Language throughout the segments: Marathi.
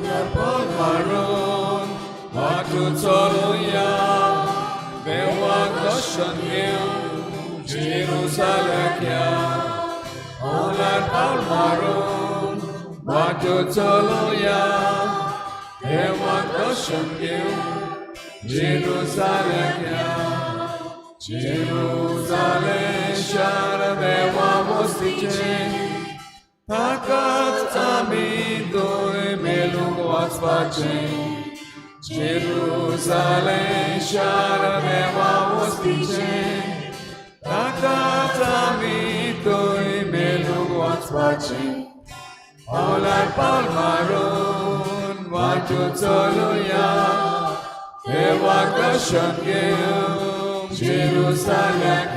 Maroon, Matutsoluya, Bewagoshanil, Jerusalem, Olar Palmaroon, Matutsoluya, Bewagoshanil, Jerusalem, Jerusalem, Shara Bewagostiche, Takat Amidoi Melung Watspache, Jerusalem, Shara Bewagostiche, Takat Amidoi Melung Watspache, Olar Palmaroon, Matutsoluya, Evakashangil, Jerusalem,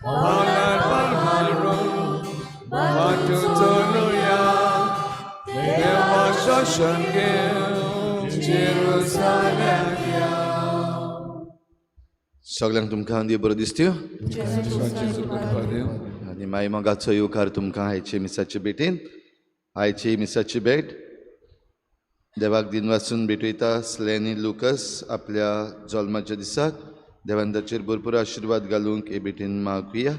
Olar Palmaroon, Matutsoluya, Evakashangil, Jerusalem. सगळ्यांक तुमकां हांव बरो दिसत्यो आनी मागीर मोगाचो येवकार तुमकां आयचे मिसाचे भेटेन आयची मिसाची भेट देवाक दिन वाचून भेटयता स्लेनी लुकस आपल्या जल्माच्या दिसाक देवान ताचेर भरपूर आशिर्वाद घालूंक हे भेटेन मागुया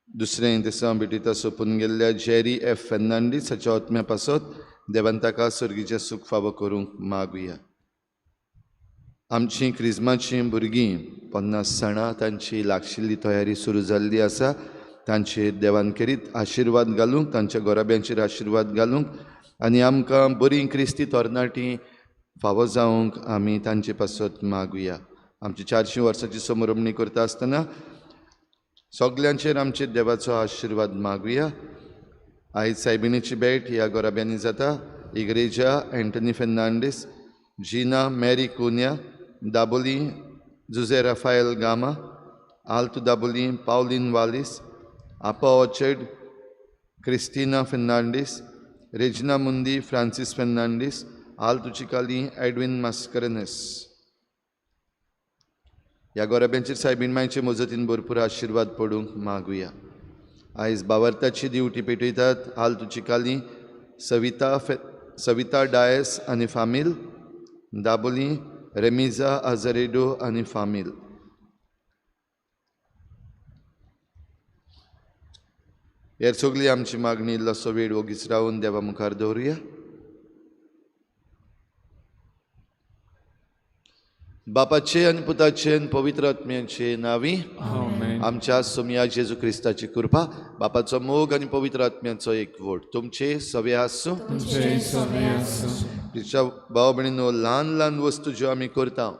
दुसरें दिसा भेटयता सोंपून गेल्ल्या जेरी एफ फेर्नांडीस हाच्या आत्म्या पासत देवान ताका सर्गीचें सूख फावो करूंक मागुया आमची क्रिस्माची भुरगीं 50 सणां तांची लागशिल्ली तयारी सुरू जाल्ली आसा तांचेर देवान करीत आशिर्वाद घालूंक तांच्या गोराब्यांचेर आशिर्वाद घालूंक आनी आमकां बरी क्रिस्ती तरणाटीं फावो जावंक आमी तांचे पासत मागुया आमची 400 वर्सांची समारंभणी करता आसतना सगल्यांचेर आमचेर देवाचो आशिर्वाद मागुया आयज सायबिणीची भेट ह्या गोराब्यांनी जाता इग्रेजा एंटनी फेर्नांडीस जीना मेरी कुन्या दाबोली जुझे राफाएल गामा आल्तो दाबोली पाउलिन वालिस आपा ऑर्चर्ड क्रिस्टीना फेर्नांडीस रेजिना मुंदी फ्रांसिस फेर्नांडीस आल्तो चिकाली एडविन मास्करेनेस ह्या गोराब्यांचेर सायबीण मायचे मजतीन भरपूर आशिर्वाद पडूंक मागुया आयज बावर्ताची दिवटी पेटयतात आल्तो चिकाली सविता डायस आनी फामील दाबोली रेमिजा आझारेडो आनी फामील हेर सगळी आमची मागणी इल्लोसो वेळ वगीच रावन देवा मुखार दवरुया बापाचे आनी पुताचे आनी पवित्र आत्म्याचे नांवी आमच्या सोम्या जेजू क्रिस्ताची कृपा बापाचो मोग आनी पवित्र आत्म्याचो एकवट तुमचे सवे आसूं तिच्या भाव भयणीनो ल्हान ल्हान वस्तू ज्यो आमी करता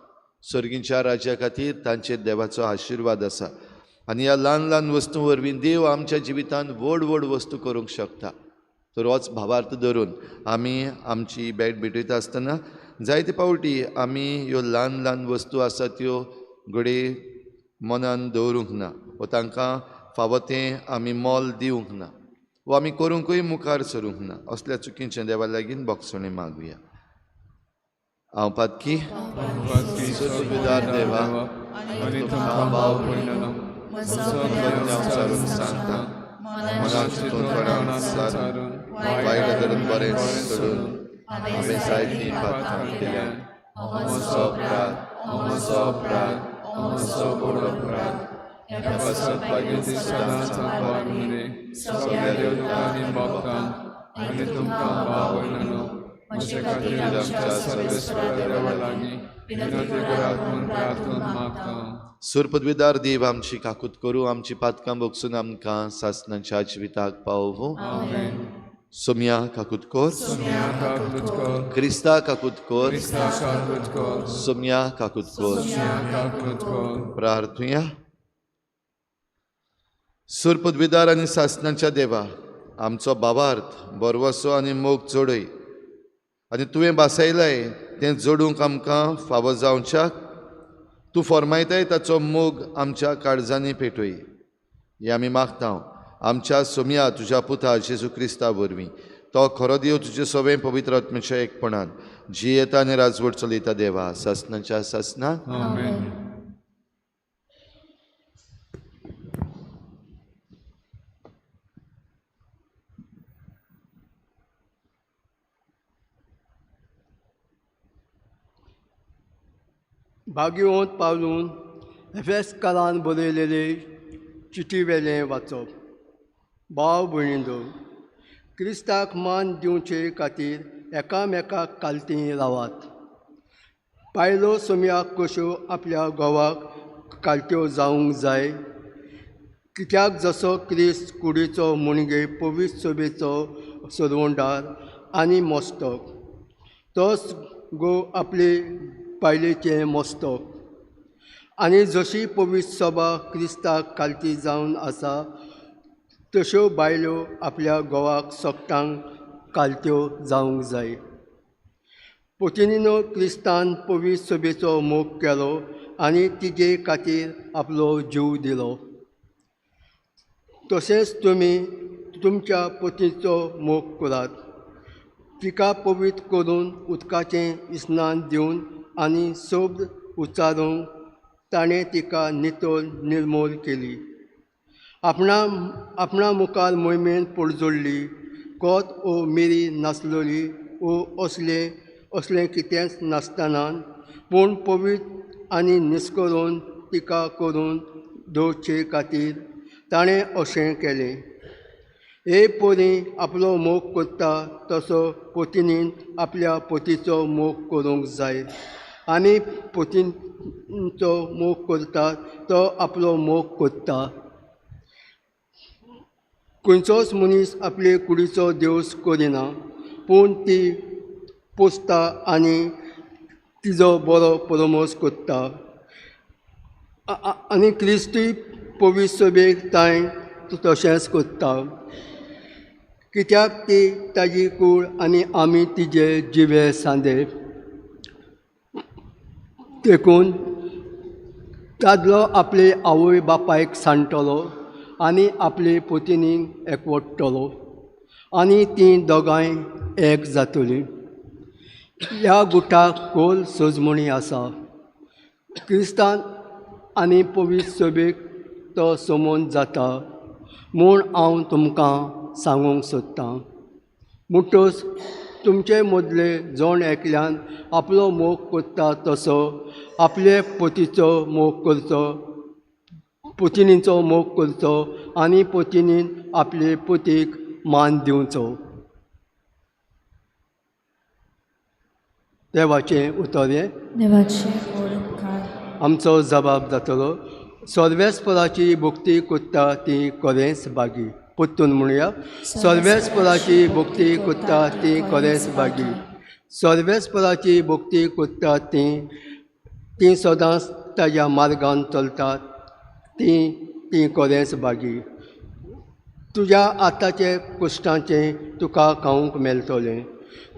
सर्गीच्या राज्या खातीर तांचेर देवाचो आशिर्वाद आसा आनी ह्या ल्हान ल्हान वस्तू वरवीं देव आमच्या जिवितांत व्हड व्हड वस्तू करूंक शकता तर होच भावार्थ धरून आमी आमची भेट भेटयता आसतना जायते पावटी आमी ह्यो ल्हान ल्हान वस्तू आसा त्यो घडये मनान दवरूंक ना वा तांकां फावो तें आमी मोल दिवंक ना वा आमी करूंकूय मुखार सरूंक ना असल्या चुकीचें देवा लागीं बोगसणे मागुया हांव पातकी सुविदार देवा आनी तुमकां भाव भयणीनो सारून सांगता मनान चिंतून कोणाक सारून वायट धरून बरें सोडून हांवें जायतीं पातकां केल्यान म्हजो अपराध म्हजो व्हड अपराध ह्या पासत पागीर सदांच सगळ्या देवतांनी भक्तांक आनी तुमकां भाव भयणीनो म्हजे खातीर आमच्या सर्वेस्परा देवा लागीं विनंती करात म्हूण प्रार्थून मागता सुरपदवीदार देव आमची काकूत करूं आमची पातकां बोगसून आमकां सासणाच्या जिविताक पावोवं सोम्या काकूत कोर क्रिस्ता काकूत कोर सोम्या काकूत कोर प्रार्थुया सुरपदवीदार आनी सासणाच्या देवा आमचो भावार्थ बरवसो आनी मोग जोडय आनी तुवें बासायलाय तें जोडूंक आमकां फावो जावच्याक तूं फरमायताय ताचो मोग आमच्या काळजांनी पेटय हें आमी मागता आमच्या सोम्या तुज्या पुता जेजू क्रिस्ता वरवीं तो खरो देव तुजे सवें पवित्र आत्म्याच्या एकपणान जियेता आनी राजवट चलयता देवा सासणाच्या सासणाक भाग्योंत पावलून एफेसकारान बरयलेले चिटी वेलें वाचप. भाव भयणींनो, क्रिस्ताक मान दिवचे खातीर एकामेकाक कालती रावात. पायलो सोम्याक कश्यो आपल्या घोवाक कालत्यो जावंक जाय, कित्याक जसो क्रिस्त कुडीचो मुणगे पवित्र सभेचो सरवंडार आनी मस्तक, तोच गो आपले बायलेचें मस्तक. आनी जशी पवित्र सभा क्रिस्ताक कालती जावन आसा, तश्यो बायलो आपल्या घोवाक सोगटांक कालत्यो जावंक जाय. पोतिनीनो, क्रिस्तान पवित्र सभेचो मोग केलो आनी तिजे खातीर आपलो जीव दिलो. तशेंच तुमी तुमच्या पत्नीचो मोग करात. तिका पवित्र करून उदकाचें स्नान दिवन आनी शब्द उच्चारून ताणें तिका नितळ निर्मोल केली. आपणा मुखार मोहिमेन पडजोडली. कोत ओ मिरी नासलोली ओ असलें कितेंच नासतना, पूण पवित्र आनी निस्करून तिका करून दवरचे खातीर ताणें अशें केलें. हे पोरी, आपलो मोग करता तसो पत्नीन आपल्या पतीचो मोग करूंक जाय. आनी पत्नीचो मोग करता तो आपलो मोग करता. खंयचोच मनीस आपले कुडीचो देवस करिना, पूण ती पोसता आनी तिजो बरो परमोस करता. आनी क्रिस्तूय पवित्र सभेक ताय तशेंच करता, कित्याक ती ताजी कूड आनी आमी तिजे जिवे सांदे. देखून दादलो आपले आवय बापायक सांडटलो आनी आपले पत्नीक एकवटतलो आनी तीं दोगांय एक जातलीं. ह्या गुटाक खोल सजमणी आसा. क्रिस्तान आनी पवित्र सभेक तो समोन जाता म्हूण हांव तुमकां सांगूंक सोदतां. म्हणटच तुमचे मदले जण एकल्यान आपलो मोग करता तसो आपले पतीचो मोग करचो, पत्नीचो मोग करचो आनी पत्नीन आपले पतीक मान दिवचो. देवाचें उतर हें. आमचो जबाब जातलो. सर्वेस्पराची भक्ती करता ती खरेंच बागी. परतून म्हणुया. सर्वेस्पराची भक्ती करता ती खरेंच बागी. सर्वेस्पराची भक्ती करता ती सदांच ताज्या मार्गान चलतात, ती खरेंच बागी. तुज्या आतांचे कश्टांचें तुका खावंक मेळटलें.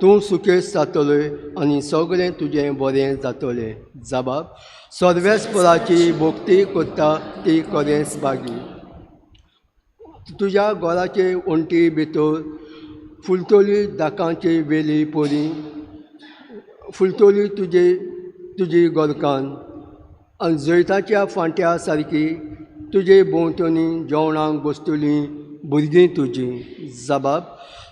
तूं सुखेस जातलोय आनी सगळें तुजें बरें जातलें. जबाब. सर्वेस्पराची भक्ती करता ती खरेंच बागी. तुज्या घराचे वण्टी भितर फुलतली दाकांची वेली पोरी, फुलतली तुजी गोरकान आनी जैताच्या फांट्या सारकी तुजे भोंवतणी जेवणाक बसतलीं भुरगीं तुजीं. जबाब.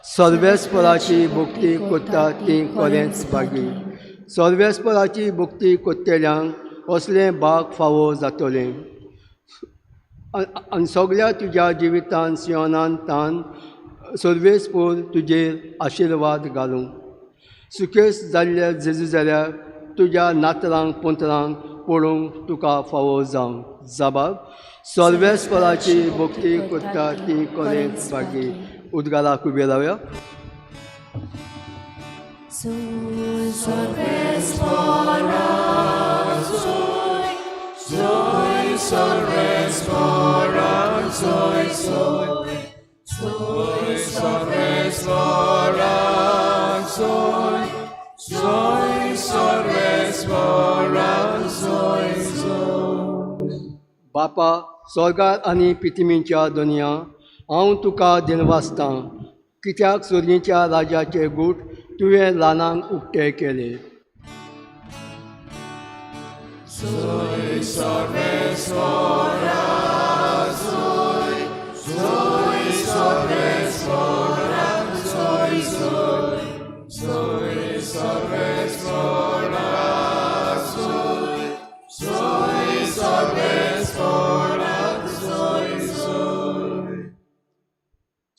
सर्वेस्पराची भक्ती करता ती खरेंच बागी. सर्वेस्पराची भक्ती करतल्यांक असलें भाग फावो जातलें आनी सगळ्या तुज्या जिवितांत सियोनान तान सर्वेस्पर तुजेर आशिर्वाद घालूं. सुखेस जाल्ल्या जेजू जाल्यार तुज्या नातरांक पंतरांक पळोवंक तुका फावो जावं. जबाब. सर्वेस्पराची भक्ती करता ती खरेंच बागी. उद्गाराक उबे रावया. बापा, स्वर्गार आनी पिथिमीच्या दुनिया, हांव तुका दिनवासतां, कित्याक सुर्येच्या राजाचे गूट तुवें ल्हानांक उक्ते केले.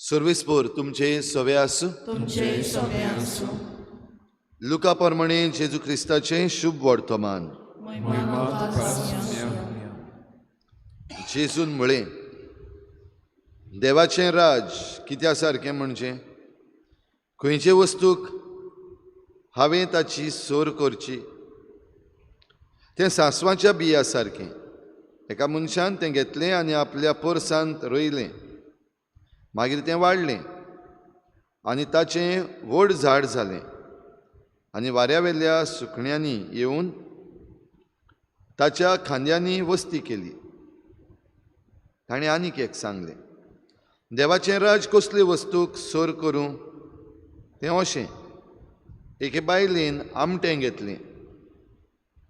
सर्विस्पोर तुमचे सवे आसूं. तुमचे सगळे आसूं. लुका प्रमाणे जेजू क्रिस्ताचें शुभ वर्तमान. महिमा तुका सुन्या. जेजून म्हळें, देवाचें राज कित्या सारकें म्हणजे खंयचे वस्तूक हांवें ताची सोर करची तें सांसवाच्या बिया सारकें. एका मनशान तें घेतलें आनी आपल्या पोरसांत रोयलें. मागीर तें वाडलें आनी ताचें व्हड झाड जालें आनी वाऱ्यावेल्या सुकण्यांनी येवन ताच्या खांद्यांनी वस्ती केली. ताणें आनीक एक सांगलें, देवाचें राज कसले वस्तूक सोर करूं तें अशें. एके बायलेन आमटें घेतलें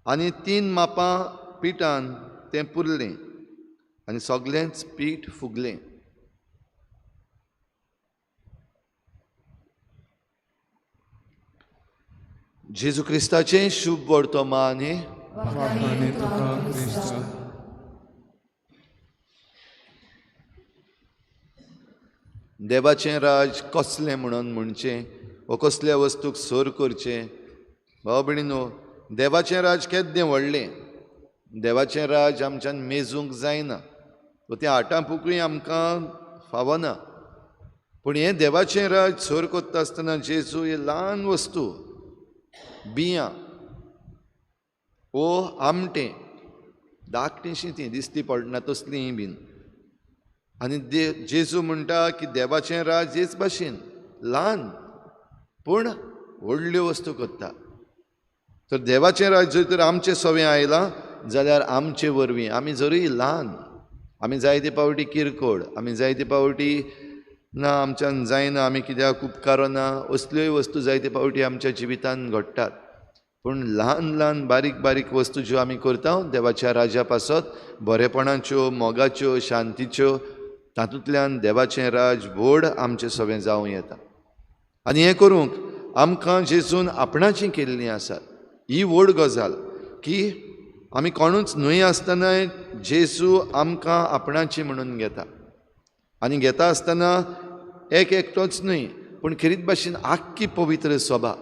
आनी 3 मापां पिठान तें पुरलें आनी सगळेंच पीठ फुगलें. जेजू क्रिस्ताचें शुभ वर्तमान हें. वखाणी तुका क्रिस्ता. देवाचें राज कसलें म्हणून म्हणचें वो कसल्या वस्तूक सोर करचें. भाव भयणीनो, देवाचें राज केद्दें व्हडलें. देवाचें राज आमच्यान मेजूंक जायना. तें आटांपुकूय आमकां फावना. पूण हें देवाचें राज सोर कोत्ता आसतना जेजू हे ल्हान वस्तू बियां वो आमटें धाकटेंशीं तीं दिसती पडना तसलीं बीन. आनी जेजू म्हणटा की देवाचें राज हेच भाशेन ल्हान पूण व्हडल्यो वस्तू कोत्ता. तर देवाचें राज जर तर आमचें सवें आयलां जाल्यार आमचे वरवीं आमी जरूय ल्हान, आमी जायते पावटी किरकोळ, आमी जायते पावटी ना आमच्यान जायना, आमी कित्याक उपकारो ना, असल्योय वस्तू जायते पावटी आमच्या जिवितांत घडटात. पूण ल्हान ल्हान बारीक बारीक वस्तू ज्यो आमी करता देवाच्या राजा पासत बरेपणाच्यो, मोगाच्यो, शांतीच्यो, तातूंतल्यान देवाचें राज व्हड आमचें सवें जावं येता. आनी हें करूंक आमकां जेजून आपणाचीं केल्लीं आसात. ही व्हड गजाल की आमी कोणूच न्हय आसतनाय जेजू आमकां आपणाची म्हणून घेता. आनी घेता आसतना एक एकटोच न्हय पूण खरीच भाशेन आख्खी पवित्र सभा.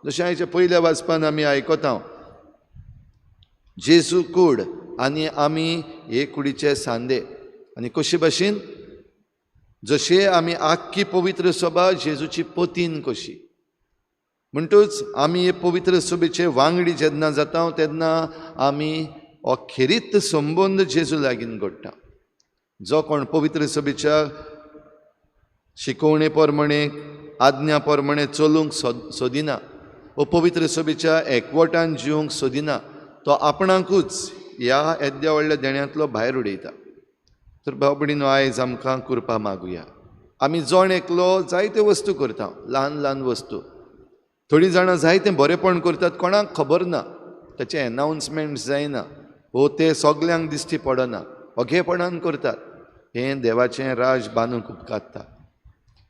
जशें हाच्या पयल्या वाचपान आमी आयकता, जेजू कूड आनी आमी हे कुडीचे सांदे. आनी कशे भाशेन जशे आमी आख्खी पवित्र सभा जेजूची पतीन कशी. म्हणटूच आमी हे पवित्र सभेचे वांगडी जेन्ना जाता तेन्ना आमी अखेरीत संबंद जेजू लागीं घडटा. जो कोण पवित्र सभेच्या शिकवणे प्रमाणे आज्ञा प्रमाणे चलूंक सोदिना, वो पवित्र सभेच्या एकवटान जिवंक सोदिना, तो आपणाकूच ह्या येद्या व्हडल्या देण्यांतलो भायर उडयता. तर भाव भयणीनो, आयज आमकां कृपा मागुया. आमी जण एकलो जायत्यो वस्तू करता, ल्हान ल्हान वस्तू. थोडीं जाणां जायतें बरेपण करतात, कोणाक खबर ना, ताचें एनाउन्समेंट जायना, वो तें सगल्यांक दिश्टी पडना, ओगेपणान करतात. हें देवाचें राज बांदूंक उपकारता.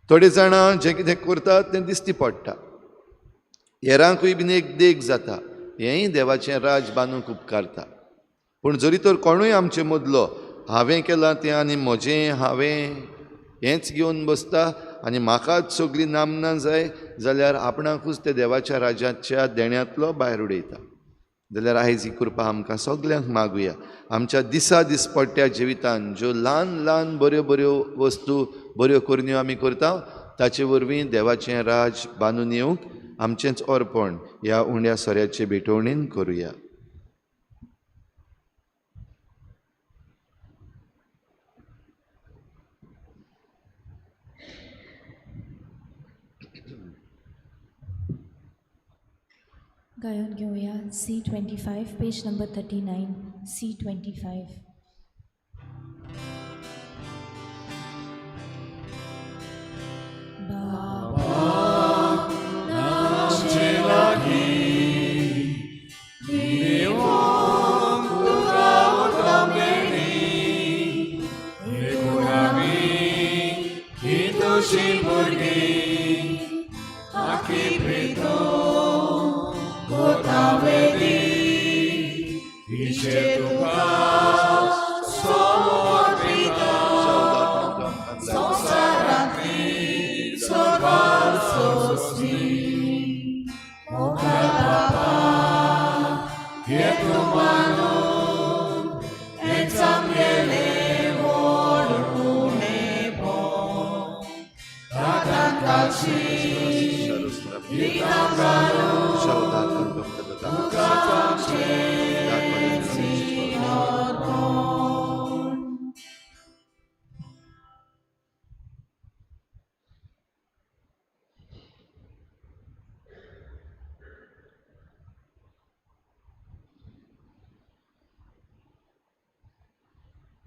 थोडीं जाणां जें कितें करतात तें दिश्टी पडटा, हेरांकूय बीन एक देख जाता, हेंय देवाचें राज बांदूंक उपकारता. पूण जरी तर कोणूय आमचे मदलो हांवें केलां तें आनी म्हजें हांवें हेंच घेवन बसता आनी म्हाकाच सगळीं नामनां जाय जाल्यार आपणाकूच ते देवाच्या राजाच्या देण्यांतलो भायर उडयता. जाल्यार आयज ही कृपा आमकां सगल्यांक मागुया. आमच्या दिसा दिसपट्ट्या जिवितांत ज्यो ल्हान ल्हान बऱ्यो बऱ्यो वस्तू, बऱ्यो करण्यो आमी करता, ताचे वरवीं देवाचें राज बांदून येवंक आमचेंच अर्पण ह्या उण्या सोऱ्याचे भेटवणेन करुया. गायन घेऊया C25, पेज नंबर 39, C25. संसारांतली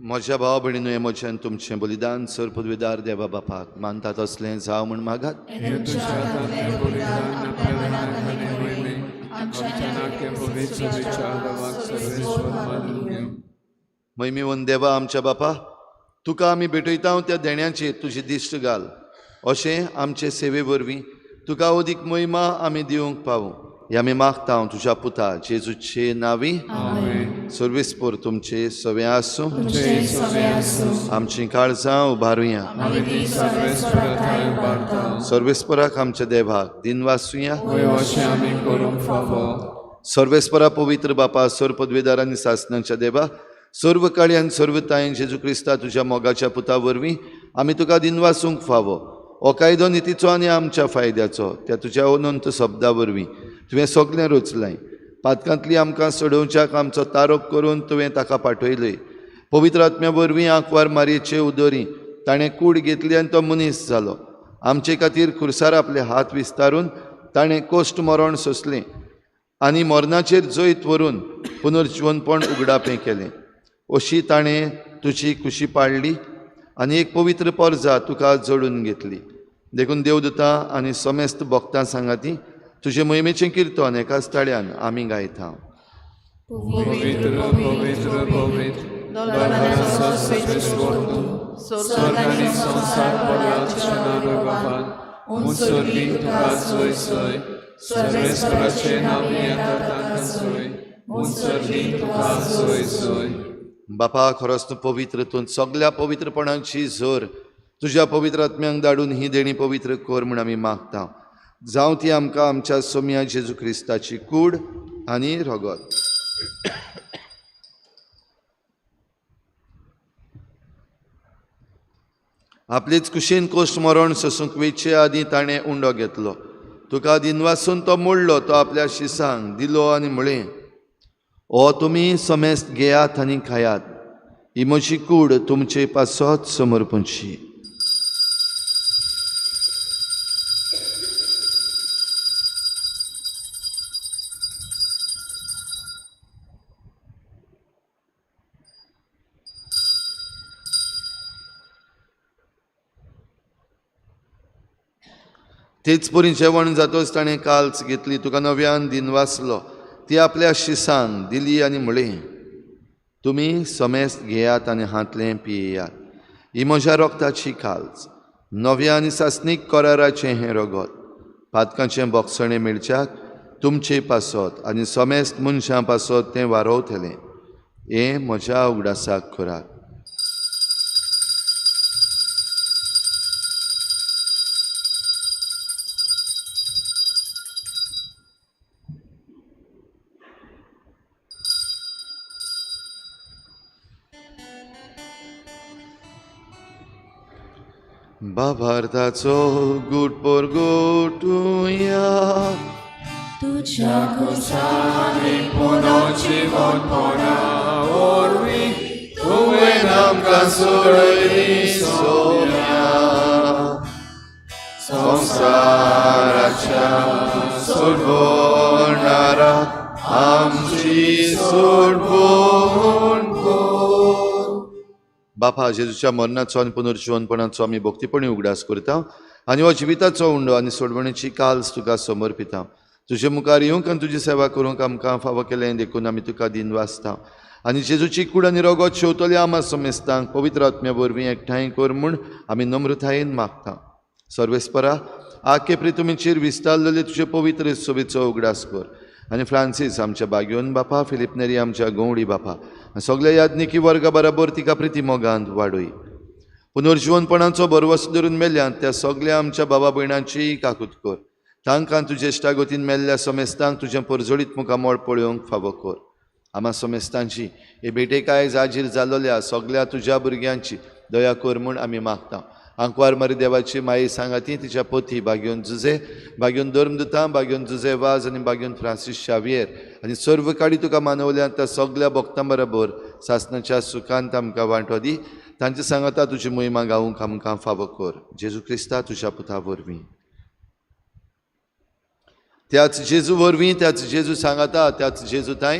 म्हज्या भाव भयणीनो हे म्हज्यान तुमचें बलिदान सर पदवीदार देवा बापाक मानता तसलें जावं म्हण मागात. हे तुझ्या हातांतलें बलिदान आपल्या नामाने होईमे. आमच्या नाट्य पवित्र विचार देवाक सर्वेश्वर मानून घेऊ. मैमीवन देवा आमच्या बापा, तुका आमी भेटयता त्या देण्याचेर तुजी दिश्ट घाल. अशें आमचे सेवे वरवीं तुका अदीक महिमा आमी दिवंक पावूं. हे आमी मागता तुज्या पुता जेजूचे नांवी. सर्वेस्पर तुमचे सवे आसूं. आमची काळजां उबारुया. सर्वेस्पराक आमच्या देवाक दिन वाचुया. आमी करूंक फावो. सर्वेस्परा पवित्र बापा सर पदवीदार आनी सासणांच्या देवा, सर्व काळी आनी सर्व तायेन जेजू क्रिस्ता तुज्या मोगाच्या पुता वरवीं आमी तुका दिन वाचूंक फावो. हो कायदो नितीचो आनी आमच्या फायद्याचो त्या तुज्या अनंत शब्दा वरवीं तुवें सगळें रचलें. पातकांतली आमकां सोडोवच्याक आमचो तारोप करून तुवें ताका पाठयलें. पवित्र आत्म्या वरवीं आंकवार मारयेचे उदोरी ताणें कूड घेतली आनी तो मनीस जालो. आमचे खातीर खुर्सार आपले हात विस्तारून ताणें कोश्ट मरण सोंसलें आनी मरणाचेर जैत व्हरून पुनर्जीवनपण उगडापें केलें. अशी ताणें तुजी खुशी पाळली आनी एक पवित्र पर्जा तुका जोडून घेतली. देखून देवदूतां आनी समेस्त भक्तां सांगाती तुजे महिमेचें कीर्तन एकाच ताळ्यान आमी गायता. पवित्र पवित्र पवित्र स्वर्ग आनी संसार बळाचनारो बापान मुसर्गीक तुका सोय सोय. सर्वेस्पराचे नांव येता ताका सोय. मुसर्गीक तुका सोय सोय. बापा खरोच तूं पवित्र, तूं सगळ्या पवित्रपणाची झर तुज्या पवित्र आत्म्यांक धाडून ही देणी पवित्र कर म्हूण आमी मागता. जावं ती आमकां आमच्या सोम्या जेजू क्रिस्ताची कूड आनी रगत. आपलीच कुशीन कोश्ट मरण सोसूंक वेचे आदीं ताणें उंडो घेतलो. तुका दिन वाचून तो मोडलो. तो आपल्या शिसांक दिलो आनी म्हळें, ओ तुमी समेस्त घेयात आनी खायात. ही म्हजी कूड तुमचे पासत समर्पणची. तेच परी जेवण जातोच ताणें काल्च घेतली. तुका नव्यान दिन वाचलो. ती आपल्या शिसांक दिली आनी म्हळें, तुमी समेस्त घेयात आनी हातलें पियेयात. ही म्हज्या रोगताची काल्च, नव्या आनी सासणीक कराराचें हें रगत. पातकांचें बोगसणें मेळच्याक तुमचे पासत आनी समेस्त मनशां पासत तें वारोवतलें. हें म्हज्या उगडासाक करात. बाभार्थाचो गूट पोर गोटुया. तुझ्या खुशाली पुनर्जीवनपणा वरवीं तुवें आमकां सोडली सोम्या. संवसाराच्या सोडवणारा आमची सोडवण कर. बापा जेजूच्या मरणाचो आनी पुनर्जीवनपणाचो आमी भक्तीपणी उगडास करता आनी हो जिविताचो उंडो आनी सोडवणेची काल्स तुका समर्पिता. तुजे मुखार येवंक आनी तुजी सेवा करूंक आमकां फावो केलें देखून आमी तुका दिन वाचता. आनी जेजूची कूड आनी रगत शेवतले आमा समेस्तांक पवित्र आत्म्या वरवीं एकठांय कर म्हूण आमी नम्रतायेन मागता. सर्वेस्परा आखे प्रितुमेचेर विस्तारलेले तुजे पवित्र सोबीचो उगडास कर. आनी फ्रांसीस आमच्या बागयोन बापा, फिलिप नेरी आमच्या गवळी बापा, सगळ्या याज्ञिकी वर्गा बरोबर तिका प्रिती मोगांत वाडय. पुनर्जीवनपणाचो बरवस धरून मेल्ल्यान त्या सगळ्या आमच्या बाबा भयणांची काकूत कर. तांकां तुजे इश्टागतीन मेल्ल्या समेस्तांक तुजें परजोडीत मुखामोळ पळोवंक फावो कर. आमा समेस्तांची हे भेटेक आयज हाजीर जालोल्या सगळ्या तुज्या भुरग्यांची दया कर म्हूण आमी मागता. आंकवार मरी देवाची माई सांगाती तिच्या पोथी बागेवन जुजे बागेवन धर्मदुतां बागेवन जुजे वाज आनी बागेवन फ्रांसीस शावियर आनी सर्व काडी तुका मानवल्यान त्या सगळ्या भक्तां बरोबर सासणाच्या सुखांत आमकां वांटो दी तांचे सांगता तुजी मोहिमा गावूंक आमकां फावो कर जेजू क्रिस्ता तुज्या पुता वरवीं त्याच जेजू वरवीं त्याच जेजू सांगता त्याच जेजू ताई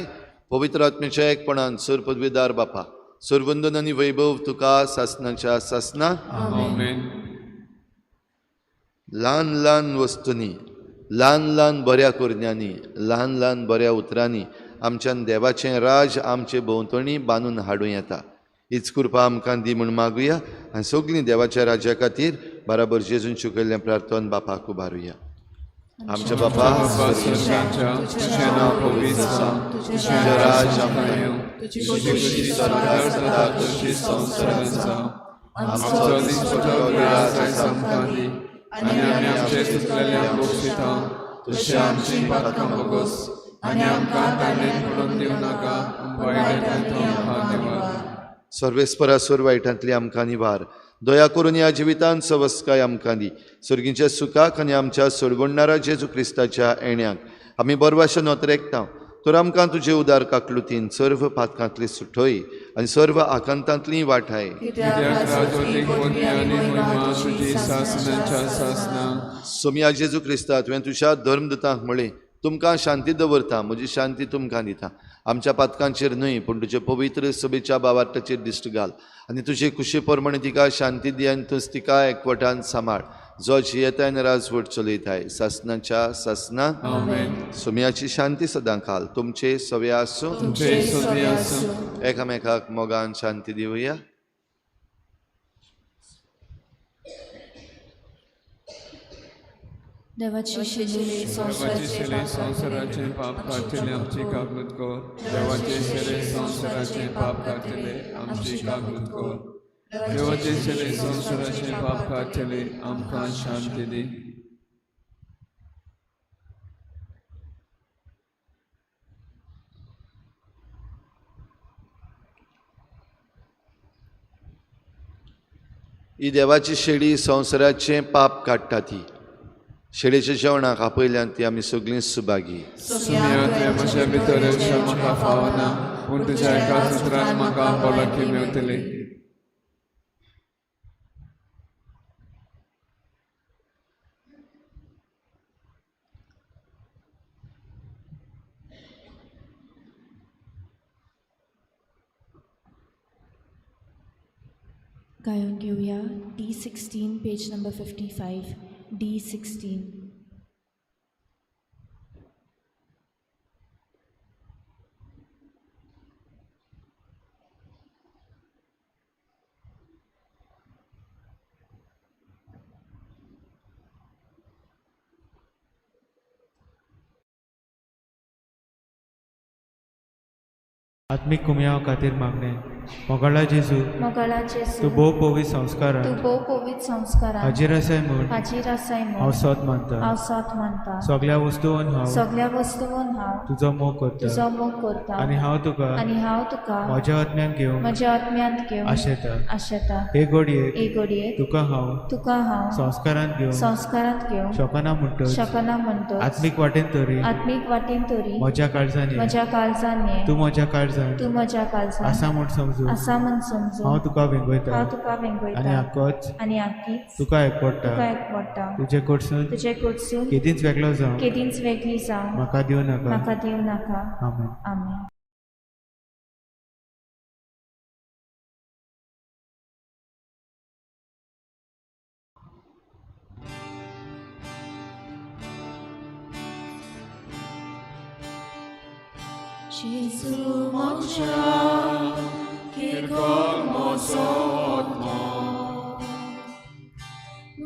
पवित्र आत्म्याच्या एकपणान सर पदवीदार बापा सर्वंदन आनी वैभव तुका सासणाच्या सासना आमेन. ल्हान ल्हान वस्तूंनी ल्हान ल्हान बऱ्या कुरण्यांनी ल्हान ल्हान बऱ्या उतरांनी आमच्यान देवाचें राज आमचे भोंवतणी बांदून हाडूं येता हीच कृपा आमकां दी म्हूण मागुया आनी सगळीं देवाच्या राज्या खातीर बराबर जेजून शिकयल्लें प्रार्थन बापाक उबारुया. आमच्या बापा स्वर्गाच्या तुझें नांव पवित्र जावं तुझें राज आमकां येवं तुजी खुशी स्वर्गार जाता तशी संवसारांत जावं आमचो दिसपतो आज आमकां दी आनी आमी आमचे चुकलेल्यांक बक्षिता तशें आमची पातकां बोगोस आनी आमकां ताणें पडून दिवं नाका वायटांतल्यान आमकां निवार. सर्वेस्परा सर्व वायटांतली आमकां निवार दया करून ह्या जिवितांत सवस्काय आमकां दी सर्गीच्या सुखाक आनी आमच्या सोडवणारा जेजू क्रिस्ताच्या येण्याक आमी बरवाशें नोतरेकता तर आमकां तुजे उदार काकलुतीन सर्व पातकांतली सुटोय आनी सर्व आकांतांतली वाटाय सोम्या जेजू क्रिस्ता तुवें तुज्या धर्मदुतांक म्हळें तुमकां शांती दवरता म्हजी शांती तुमकां दिता आमच्या पातकांचेर न्हय पूण तुजे पवित्र सभेच्या बावार्थाचेर दिश्ट घाल आनी तुजे कुशी प्रमाणे तिका शांती दी आनी तुज तिका एकवटान सांबाळ जो जियेताय राजवट चलयताय सासणाच्या सासना सोम्याची शांती सदां घाल तुमचे सवे आसूं एकामेकाक मोगान शांती दिवया. देवाची शिले संसाराचे पाप काढले आमची कागद कर देवाचे शिले संसाराचे पाप काढले आमची कागद कर देवाचे शिले संसाराचे पाप काढले आमकां शांती दी. ही देवाची शेडी संसाराचे पाप काडटा ती शेळेच्या जेवणाक आपयल्यान ती आमी सगळीं सुभागी. म्हज्या भितर म्हाका फावना पूण तुज्या एका सुत्रान म्हाका भलायकी मेळटली. गायन घेऊया D16 पेज नंबर 55 D16. आत्मिक कुमया खातीर मागणे मोगाळा जेजू तू भोव पवित्र संस्कार हाजीर आसाय म्हूण हांव सत मानता सगळ्या वस्तूंन हांव तुजो मोग करता आनी हांव तुका म्हज्या आत्म्यान घेवन आशेता हे घडये तुका हांव संस्कारांत घेवन शकना म्हणटच आत्मीक वाटेन तरी म्हज्या काळजांनी तूं म्हज्या काळजांत आसा म्हूण समजू हांव तुका वेंगयता आनी आख्खीच तुका एकवडटा तुजे कडसून केदींच वेगळो जावं म्हाका दिवं नाका. आमेन. Jesu moja kirkol moco odmo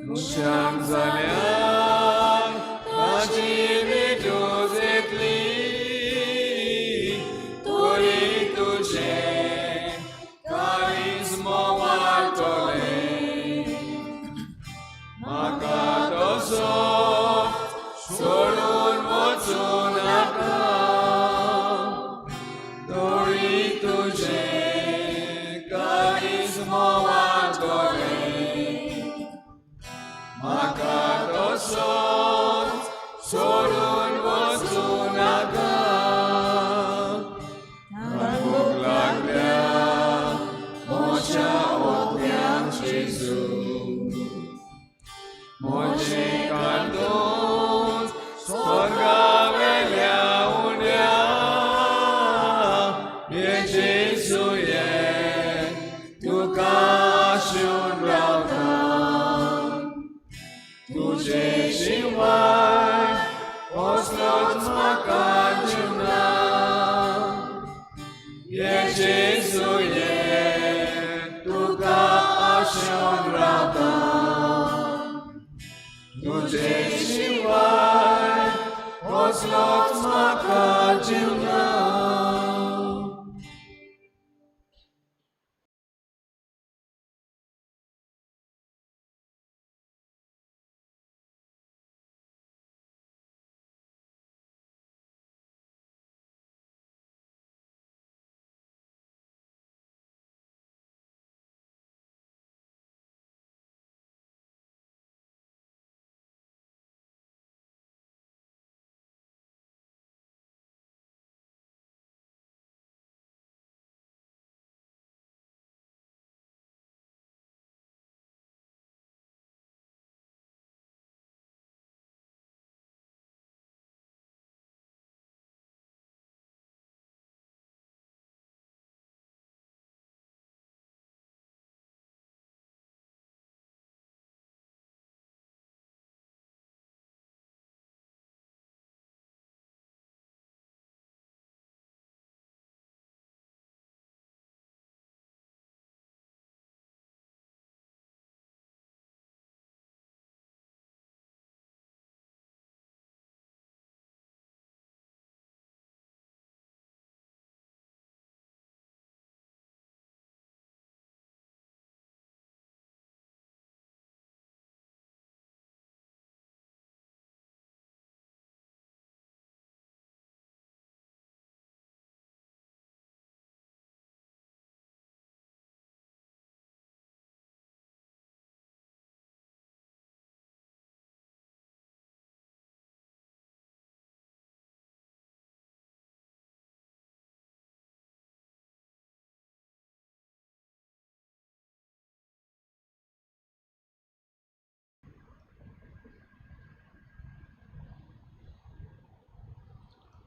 Musiam zalian Adziwi dozetli Tori tudzie Karizmo wartole Maka dozo Solun mocunaka असलोच म्हाका जिवना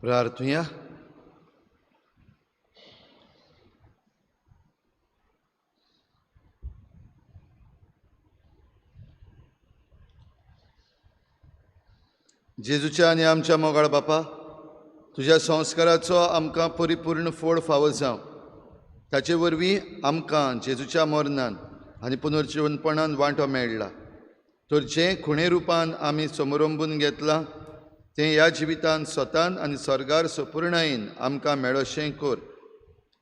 प्रार्थुया. जेजूच्या आनी आमच्या मोगाळ बापा, तुज्या संस्काराचो आमकां परिपूर्ण फोड फावो जावं. ताचे वरवीं आमकां जेजूच्या मरणान आनी पुनर्जीवनपणान वांटो मेळ्ळा. तर जें खुणे रुपान आमी समोरंबून घेतलां तें ह्या जिवितान स्वतान आनी स्वर्गार संपूर्णयेन आमकां मेळोशें कर.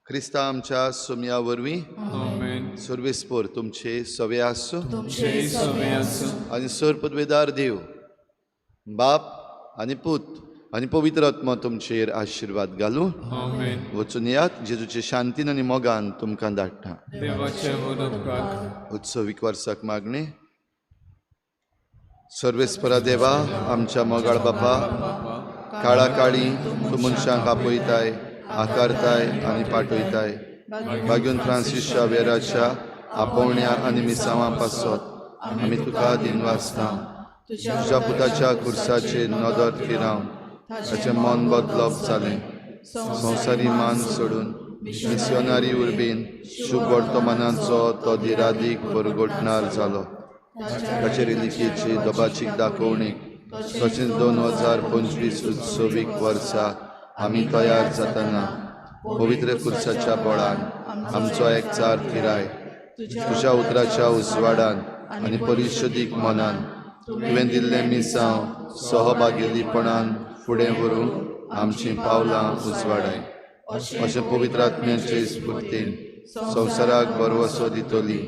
क्रिस्ता आमच्या सुमया वरवीं आमेन. सर्वेस्पोर तुमचे सवे आसूं तुमचे सवे आसूं. आनी सर्पदवेदार देव बाप आनी पूत आनी पवित्र आत्मा तुमचेर आशिर्वाद घालूं. आमेन. वचून यात. जेजूचे शांतीन आनी मोगान तुमकां धाडटा. देवाचे उदकाक उत्सवीक वर्साक मागणे. सर्वेस्परा देवा, आमच्या मोगाळ बापा, काळा काळी तूं मनशांक आपयताय, आकारताय आनी पाटयताय. भाग्यून फ्रांसीस शावेराच्या आपोवण्या आनी मिसावां पासत आमी तुका दिनवासता. तुज्या पुताच्या खुर्साचेर नदर फिरावन ताचें मन बदलप जालें. संवसारी मान सोडून मिशनरी उर्बेन शुभ वर्तमानाचो तो दिरादीक परगोटणार जालो. ताचे रिलिकेची दोबाचीक दाखोवणेक तशेंच 2025 उत्सवीक वर्सा आमी तयार जातना पवित्र खुर्साच्या बोळान आमचो एकचार फिराय. तुज्या उतराच्या उजवाडान आनी परिशदीक मनान तुवें दिल्लें मिसांव सहभागिलीपणान फुडें व्हरूंक आमचीं पावलां उजवाडाय. अशें पवित्र आत्म्याचे स्फूर्तीन संवसाराक बरवसो दितली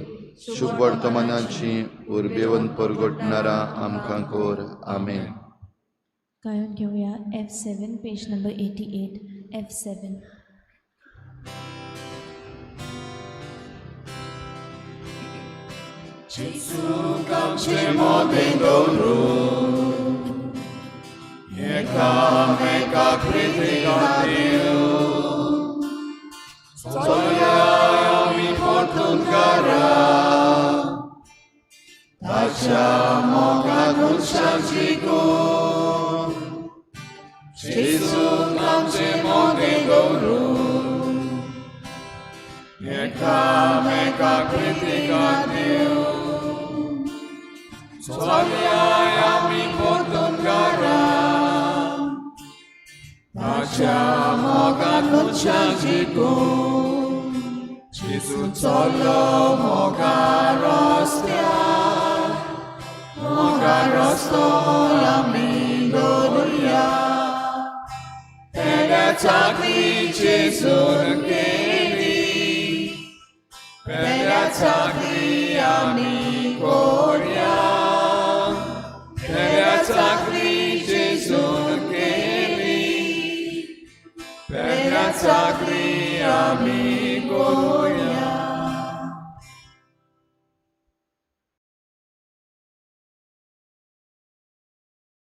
शुभ वर्तमानाची उर्बेवन परगटणारा आमकां कोर. आमेन. गायन घेऊया F7 page number 88 F7. Jezus आमचे मोदें दवरून एका प्रितीगात दिवं. चलया आमी पोर्तुगारा ताच्या मोगाक उत्साहाची गोड. जेजूक आमचे मोदें दवरून एका प्रितीगात दिवं. चलया आमी पोर्तुगारा ताच्या मोगाक उत्साहाची गोड. जेजू चलो मोगा रस्तो आमी दवरुया. चाकरी जेजून केली, पेल्या चाकरी आमी कोरया, पेल्या चाकरी जेजून केली, पेल्या चाकरी आमी कोरया.